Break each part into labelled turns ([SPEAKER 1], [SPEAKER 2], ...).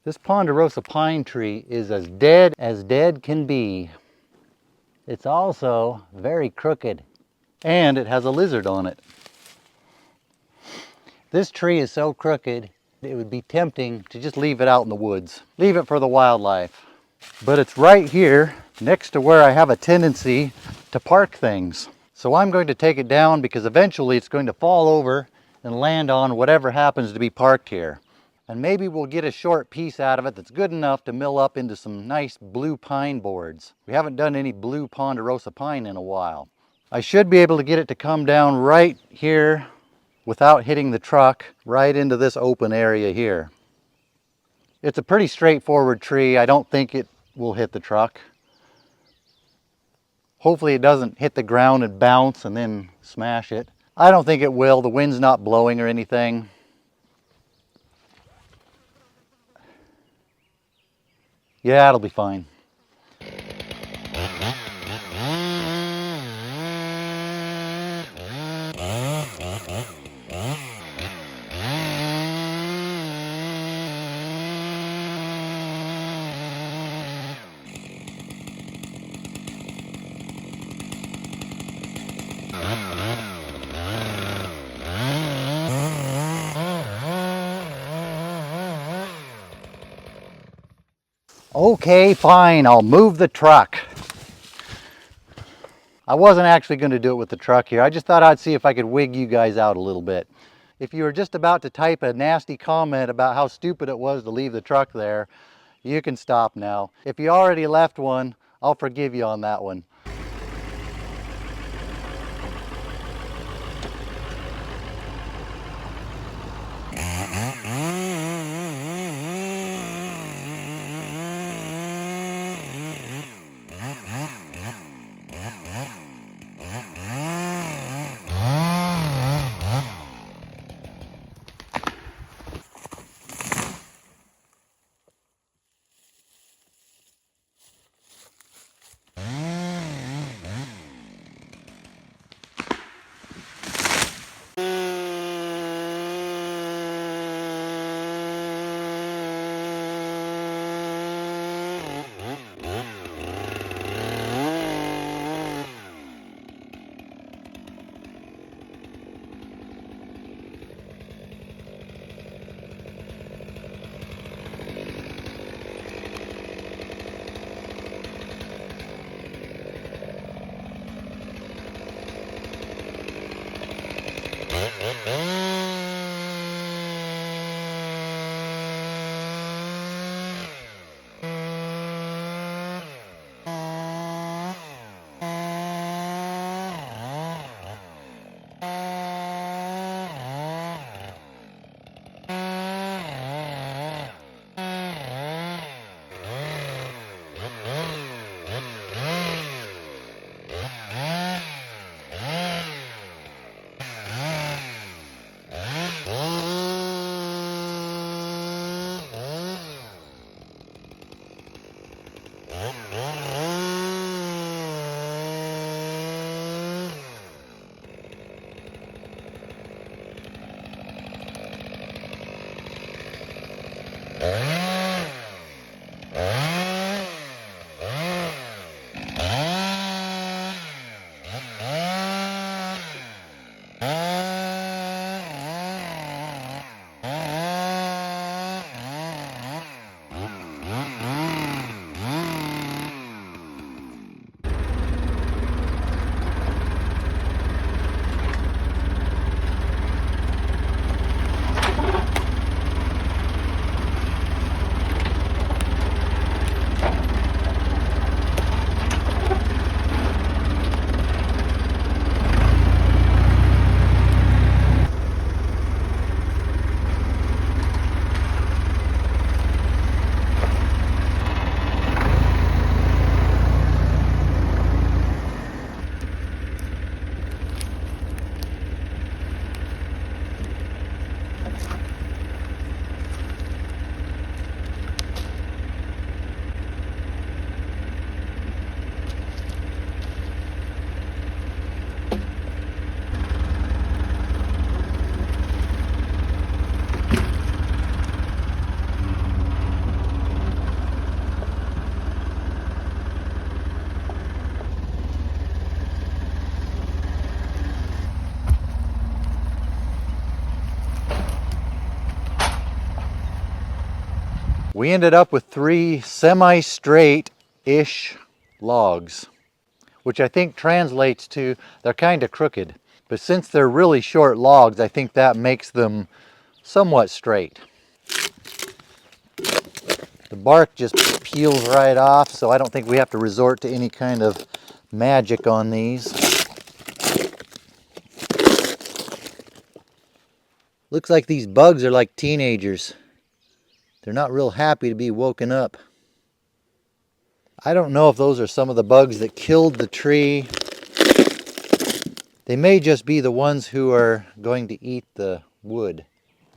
[SPEAKER 1] This ponderosa pine tree is as dead can be. It's also very crooked, and it has a lizard on it. This tree is so crooked, it would be tempting to just leave it out in the woods. Leave it for the wildlife. But it's right here next to where I have a tendency to park things. So I'm going to take it down because eventually it's going to fall over and land on whatever happens to be parked here. And maybe we'll get a short piece out of it that's good enough to mill up into some nice blue pine boards. We haven't done any blue ponderosa pine in a while. I should be able to get it to come down right here without hitting the truck right into this open area here. It's a pretty straightforward tree. I don't think it will hit the truck. Hopefully it doesn't hit the ground and bounce and then smash it. I don't think it will. The wind's not blowing or anything. Yeah, it'll be fine. Okay, fine, I'll move the truck. I wasn't actually going to do it with the truck here. I just thought I'd see if I could wig you guys out a little bit. If you were just about to type a nasty comment about how stupid it was to leave the truck there, you can stop now. If you already left one, I'll forgive you on that one. We ended up with 3 semi-straight-ish logs, which I think translates to they're kind of crooked. But since they're really short logs, I think that makes them somewhat straight. The bark just peels right off, so I don't think we have to resort to any kind of magic on these. Looks like these bugs are like teenagers. They're not real happy to be woken up. I don't know if those are some of the bugs that killed the tree. They may just be the ones who are going to eat the wood.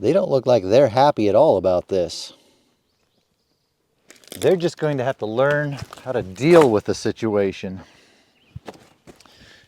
[SPEAKER 1] They don't look like they're happy at all about this. They're just going to have to learn how to deal with the situation,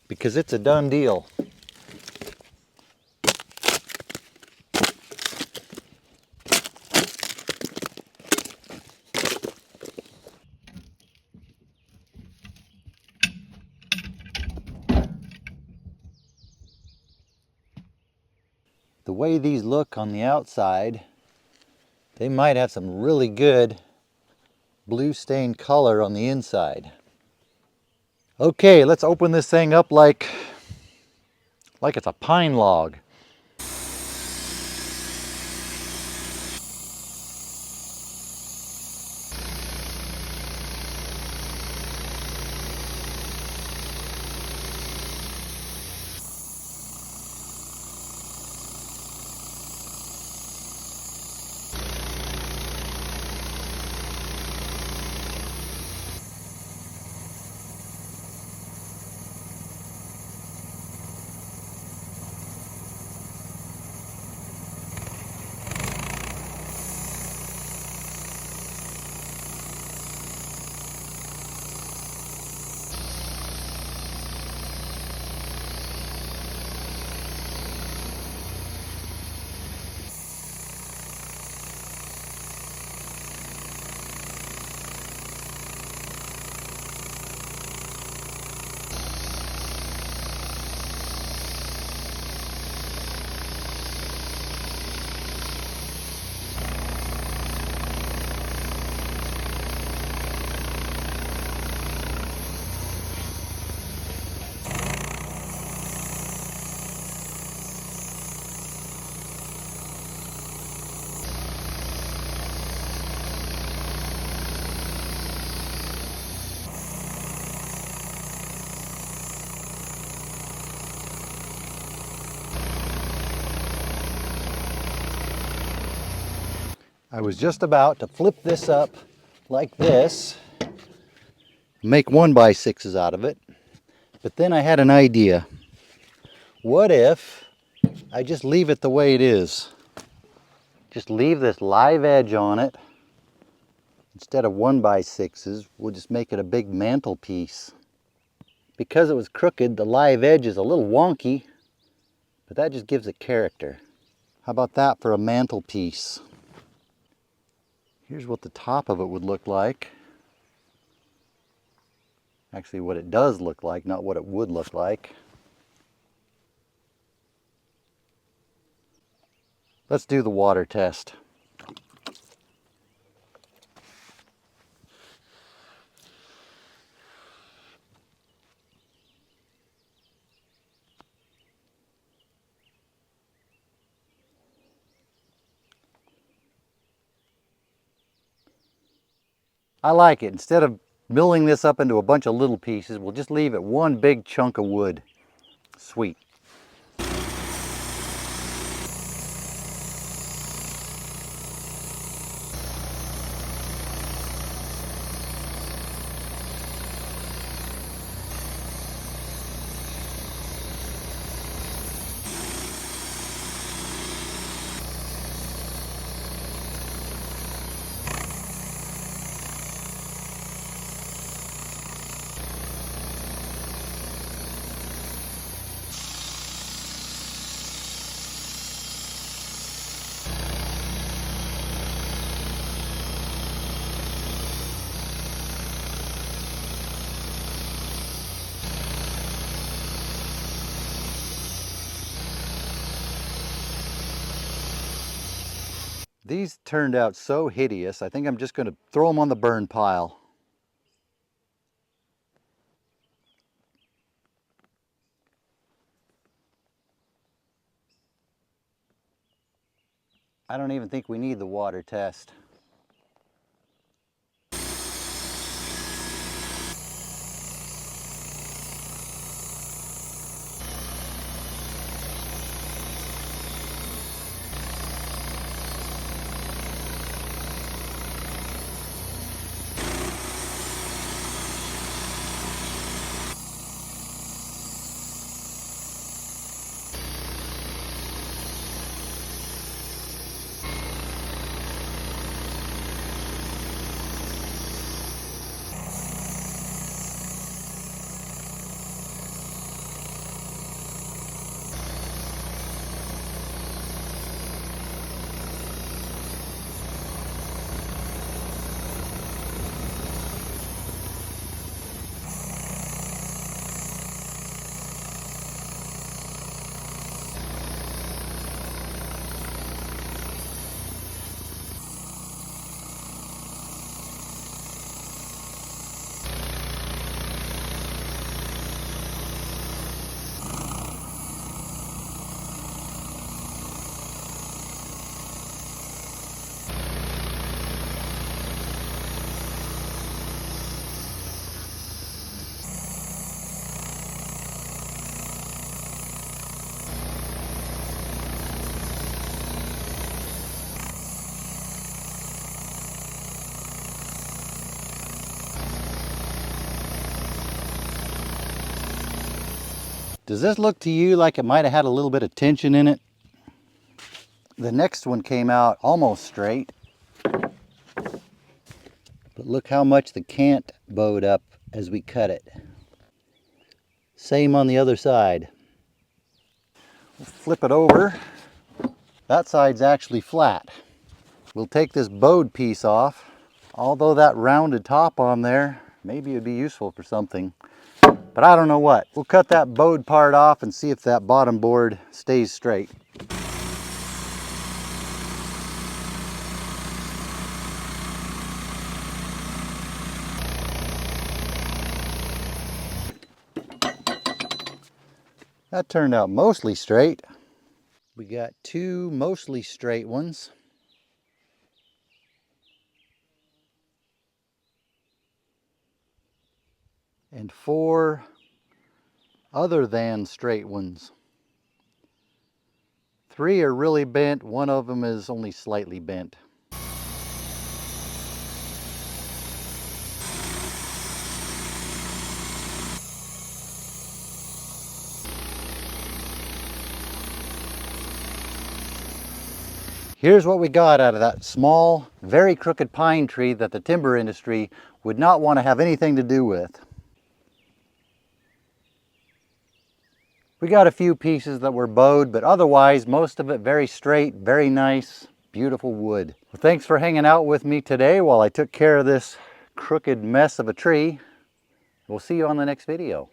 [SPEAKER 1] because it's a done deal. The way these look on the outside, they might have some really good blue stained color on the inside. Okay, let's open this thing up like it's a pine log. I was just about to flip this up like this, make 1x6s out of it, but then I had an idea. What if I just leave it the way it is? Just leave this live edge on it. Instead of 1x6s, we'll just make it a big mantle piece. Because it was crooked, the live edge is a little wonky, but that just gives it character. How about that for a mantle piece? Here's what the top of it would look like. Actually, what it does look like, not what it would look like. Let's do the water test. I like it. Instead of milling this up into a bunch of little pieces, we'll just leave it one big chunk of wood. Sweet. These turned out so hideous, I think I'm just going to throw them on the burn pile. I don't even think we need the water test. Does this look to you like it might have had a little bit of tension in it? The next one came out almost straight. But look how much the cant bowed up as we cut it. Same on the other side. We'll flip it over. That side's actually flat. We'll take this bowed piece off. Although that rounded top on there, maybe it'd be useful for something. But I don't know what. We'll cut that bowed part off and see if that bottom board stays straight. That turned out mostly straight. We got two mostly straight ones. And four other than straight ones. Three are really bent, one of them is only slightly bent. Here's what we got out of that small, very crooked pine tree that the timber industry would not want to have anything to do with. We got a few pieces that were bowed, but otherwise most of it very straight, very nice, beautiful wood. Well, thanks for hanging out with me today while I took care of this crooked mess of a tree. We'll see you on the next video.